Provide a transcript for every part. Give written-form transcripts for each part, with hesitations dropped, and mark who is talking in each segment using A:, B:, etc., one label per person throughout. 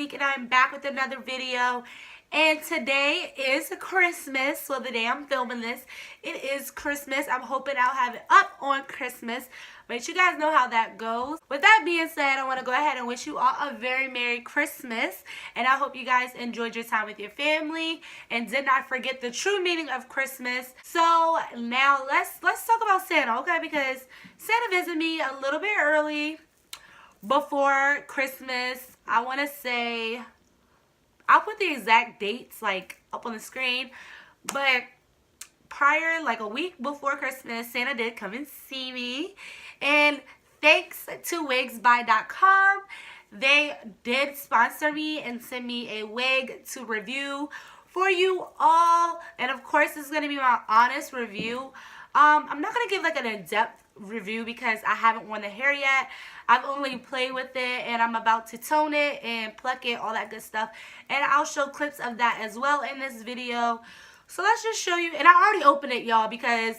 A: Unique and I'm back with another video. And today is Christmas. Well, the day I'm filming this, it is Christmas. I'm hoping I'll have it up on Christmas. But you guys know how that goes. With that being said, I want to go ahead and wish you all a very Merry Christmas. And I hope you guys enjoyed your time with your family and did not forget the true meaning of Christmas. So now let's talk about Santa, okay? Because Santa visited me a little bit early before Christmas. I want to say, I'll put the exact dates like up on the screen, but prior, like a week before Christmas, Santa did come and see me, and thanks to Wigsbuy.com, they did sponsor me and send me a wig to review for you all. And of course, this is going to be my honest review. I'm not going to give like an in-depth review because I haven't worn the hair yet. I've only played with it and I'm about to tone it and pluck it, all that good stuff. And I'll show clips of that as well in this video. So let's just show you. And I already opened it, y'all, because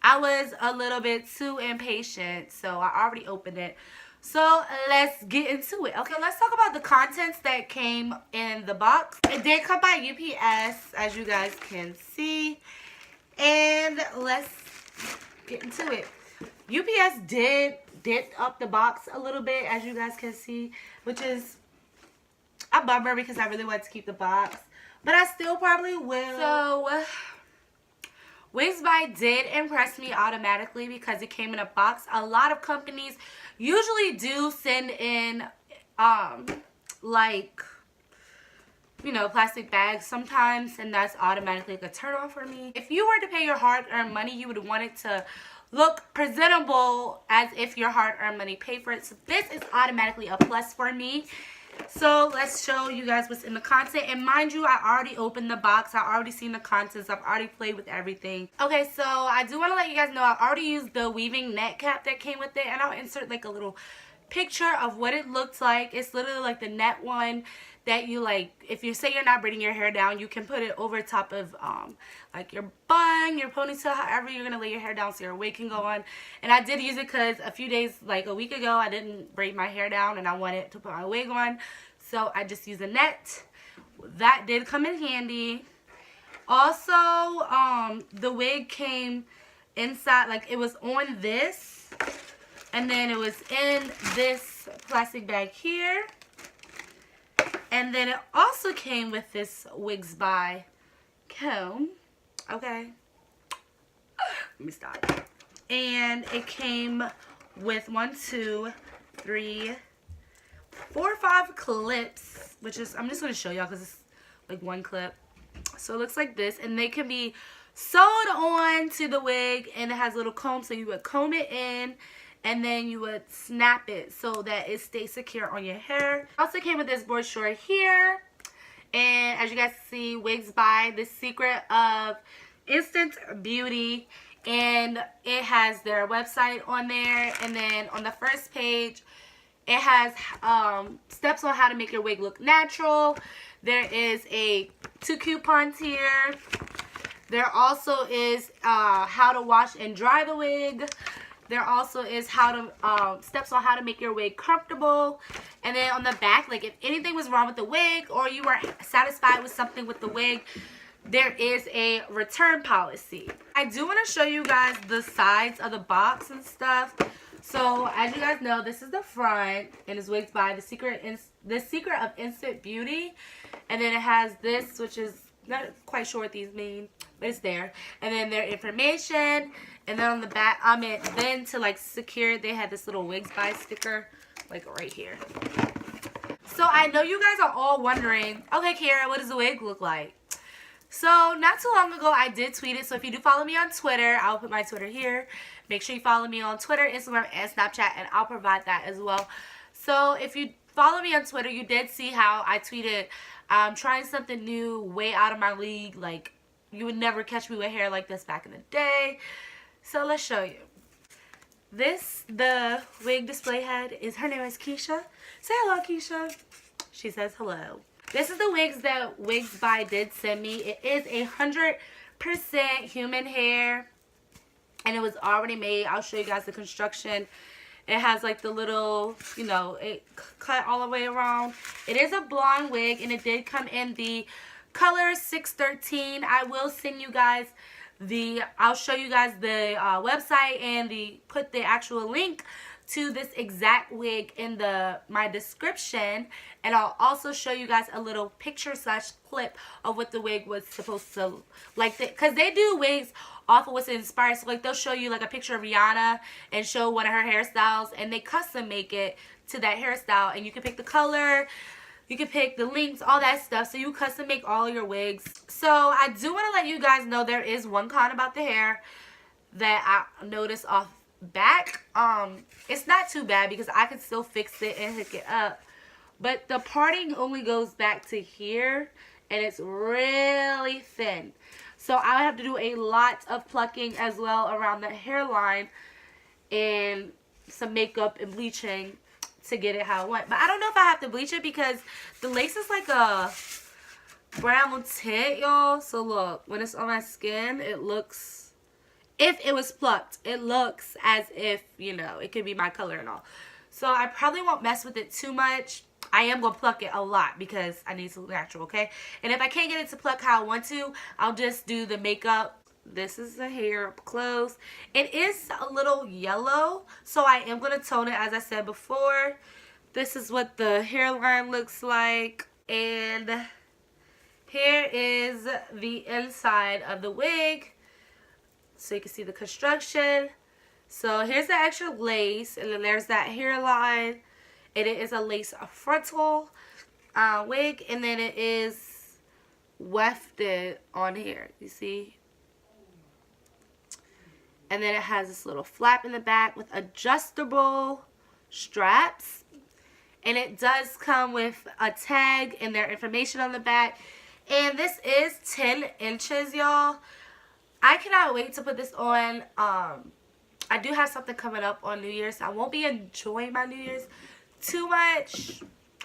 A: I was a little bit too impatient. So I already opened it. So let's get into it. Okay, let's talk about the contents that came in the box. It did come by UPS, as you guys can see. And let's get into it. UPS did up the box a little bit, as you guys can see, which is a bummer because I really want to keep the box, but I still probably will. So Wigsbuy did impress me automatically because it came in a box. A lot of companies usually do send in like, you know, plastic bags sometimes, and that's automatically like a turn off for me. If you were to pay your hard-earned money, you would want it to look presentable as if your hard-earned money paid for it. So this is automatically a plus for me. So let's show you guys what's in the content. And mind you, I already opened the box. I already seen the contents. I've already played with everything. Okay, so I do want to let you guys know I already used the weaving net cap that came with it, and I'll insert like a little picture of what it looked like. It's literally like the net one that you, like, if you say you're not braiding your hair down, you can put it over top of like your bun, your ponytail, however you're gonna lay your hair down so your wig can go on. And I did use it because a few days, like a week ago, I didn't braid my hair down and I wanted to put my wig on, so I just used a net. That did come in handy. Also, the wig came inside, like it was on this, and then it was in this plastic bag here. And then it also came with this Wigsbuy comb. Okay. Let me stop. And it came with 1, 2, 3, 4, 5 clips, which is, I'm just going to show y'all because it's like one clip. So it looks like this, and they can be sewed on to the wig, and it has a little comb, so you would comb it in, and then you would snap it so that it stays secure on your hair. Also came with this brochure here, and as you guys see, Wigsbuy, the secret of instant beauty, and it has their website on there. And then on the first page, it has steps on how to make your wig look natural. There is 2 coupons here. There also is how to wash and dry the wig. There also is how to steps on how to make your wig comfortable. And then on the back, like if anything was wrong with the wig or you weren't satisfied with something with the wig, there is a return policy. I do want to show you guys the sides of the box and stuff. So as you guys know, this is the front, and it's Wigsbuy, the secret of instant beauty. And then it has this, which is not quite sure what these mean, but it's there. And then their information. And then on the back, then to like secure it, they had this little Wigsbuy sticker, like right here. So I know you guys are all wondering, okay, Kara, what does the wig look like? So not too long ago, I did tweet it. So if you do follow me on Twitter, I'll put my Twitter here. Make sure you follow me on Twitter, Instagram, and Snapchat, and I'll provide that as well. So if you follow me on Twitter, you did see how I tweeted, trying something new, way out of my league. Like, you would never catch me with hair like this back in the day. So let's show you. The wig display head is, her name is Keisha. Say hello, Keisha. She says hello. This is the wigs that Wigsbuy did send me. It is 100% human hair, and it was already made. I'll show you guys the construction It has like the little, you know, it cut all the way around. It is a blonde wig, and it did come in the color 613. I will send you guys I'll show you guys the website and put the actual link to this exact wig in my description, and I'll also show you guys a little picture / clip of what the wig was supposed to like, because they do wigs off of what's inspired. So like they'll show you like a picture of Rihanna and show one of her hairstyles, and they custom make it to that hairstyle, and you can pick the color, you can pick the links, all that stuff. So you custom make all your wigs. So I do want to let you guys know there is one con about the hair that I noticed off back. It's not too bad because I can still fix it and hook it up, but the parting only goes back to here, and it's really thin. So I would have to do a lot of plucking as well around the hairline and some makeup and bleaching to get it how I want. But I don't know if I have to bleach it because the lace is like a brown tint, y'all. So look, when it's on my skin, it looks, if it was plucked, it looks as if, you know, it could be my color and all. So I probably won't mess with it too much. I am going to pluck it a lot because I need to look natural, okay? And if I can't get it to pluck how I want to, I'll just do the makeup. This is the hair up close. It is a little yellow, so I am going to tone it as I said before. This is what the hairline looks like. And here is the inside of the wig, so you can see the construction. So here's the extra lace, and then there's that hairline, and it is a lace frontal wig, and then it is wefted on here, you see. And then it has this little flap in the back with adjustable straps, and it does come with a tag and their information on the back. And this is 10 inches, y'all. I cannot wait to put this on. I do have something coming up on New Year's. I won't be enjoying my New Year's too much,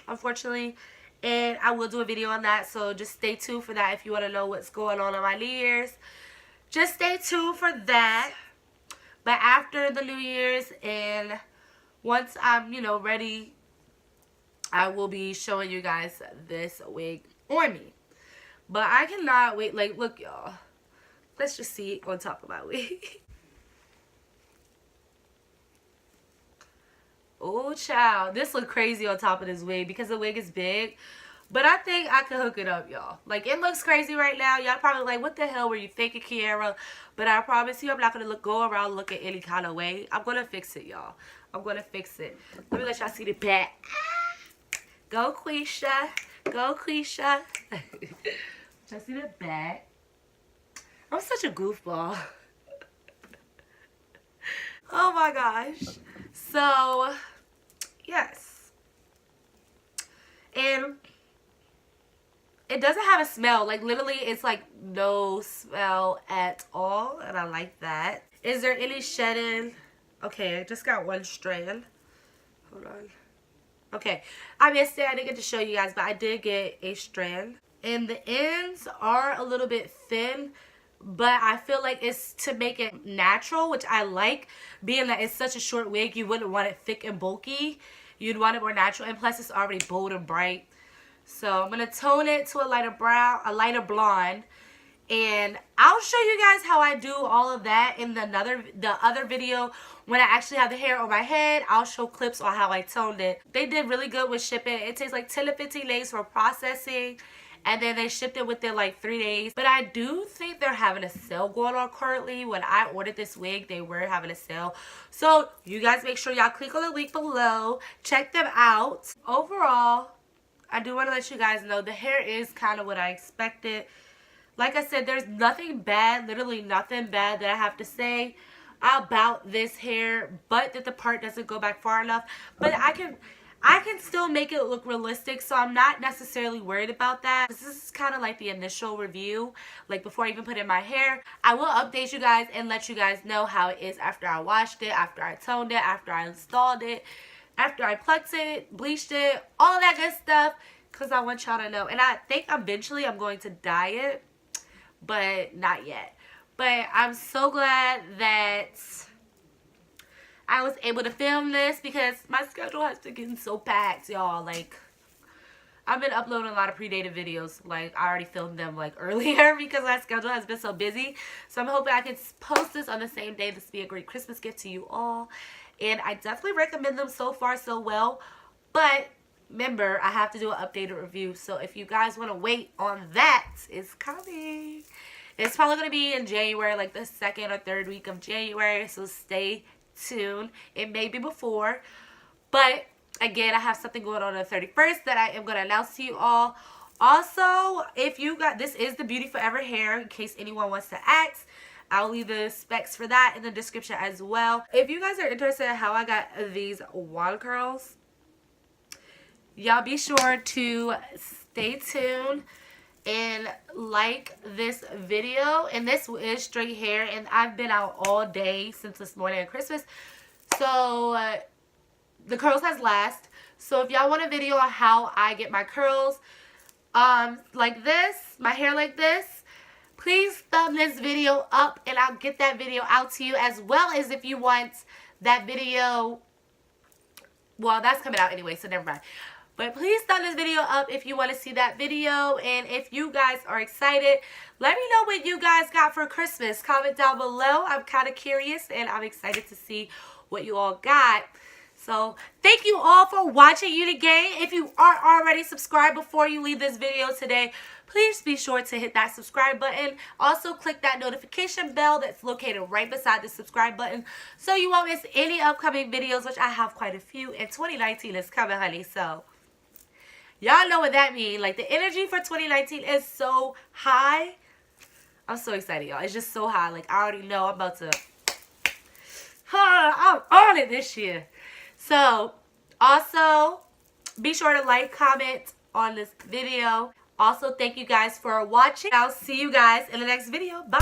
A: unfortunately, and I will do a video on that, so just stay tuned for that if you want to know what's going on my New Year's. Just stay tuned for that. But after the New Year's, and once I'm, you know, ready, I will be showing you guys this wig on me. But I cannot wait. Like, look, y'all. Let's just see it on top of my wig. Oh, child. This look crazy on top of this wig because the wig is big. But I think I can hook it up, y'all. Like, it looks crazy right now. Y'all probably like, what the hell were you thinking, Kiara? But I promise you, I'm not going to go around looking any kind of way. I'm going to fix it, y'all. I'm going to fix it. Let me let y'all see the back. Go, Quisha. Go, Quisha. Just see the back. I'm such a goofball. Oh my gosh. So, yes. And it doesn't have a smell. Like, literally, it's like no smell at all. And I like that. Is there any shedding? Okay, I just got one strand. Hold on. Okay. I missed it. I didn't get to show you guys, but I did get a strand. And the ends are a little bit thin, but I feel like it's to make it natural, which I like. Being that it's such a short wig, you wouldn't want it thick and bulky. You'd want it more natural, and plus it's already bold and bright. So I'm going to tone it to a lighter brown, a lighter blonde. And I'll show you guys how I do all of that in the other video. When I actually have the hair on my head, I'll show clips on how I toned it. They did really good with shipping. It takes like 10 to 15 days for processing. And then they shipped it within like 3 days. But I do think they're having a sale going on currently. When I ordered this wig, they were having a sale. So you guys make sure y'all click on the link below. Check them out. Overall, I do want to let you guys know the hair is kind of what I expected. Like I said, there's nothing bad, literally nothing bad that I have to say about this hair, but that the part doesn't go back far enough. But I can still make it look realistic, so I'm not necessarily worried about that. This is kind of like the initial review, like before I even put in my hair. I will update you guys and let you guys know how it is after I washed it, after I toned it, after I installed it, after I plucked it, bleached it, all that good stuff, because I want y'all to know. And I think eventually I'm going to dye it, but not yet. But I'm so glad that I was able to film this because my schedule has been getting so packed, y'all. Like, I've been uploading a lot of predated videos. Like, I already filmed them, like, earlier because my schedule has been so busy. So I'm hoping I can post this on the same day. This will be a great Christmas gift to you all. And I definitely recommend them. So far, so well. But remember, I have to do an updated review. So if you guys want to wait on that, it's coming. It's probably going to be in January, like the second or third week of January. So stay tuned. It may be before. But again, I have something going on the 31st that I am going to announce to you all. Also, if you got, this is the Beauty Forever hair, in case anyone wants to ask. I'll leave the specs for that in the description as well. If you guys are interested in how I got these wand curls, y'all be sure to stay tuned and like this video. And this is straight hair, and I've been out all day since this morning on Christmas. So the curls has last. So if y'all want a video on how I get my curls like this, my hair like this, please thumb this video up and I'll get that video out to you, as well as if you want that video. Well, that's coming out anyway, so never mind. But please thumb this video up if you want to see that video. And if you guys are excited, let me know what you guys got for Christmas. Comment down below. I'm kind of curious and I'm excited to see what you all got. So thank you all for watching Unit Gang. If you aren't already subscribed before you leave this video today, please be sure to hit that subscribe button. Also click that notification bell that's located right beside the subscribe button so you won't miss any upcoming videos, which I have quite a few. And 2019 is coming, honey. So y'all know what that means. Like, the energy for 2019 is so high. I'm so excited, y'all. It's just so high. Like, I already know I'm about to... I'm on it this year. So, also, be sure to like, comment on this video. Also, thank you guys for watching. I'll see you guys in the next video. Bye.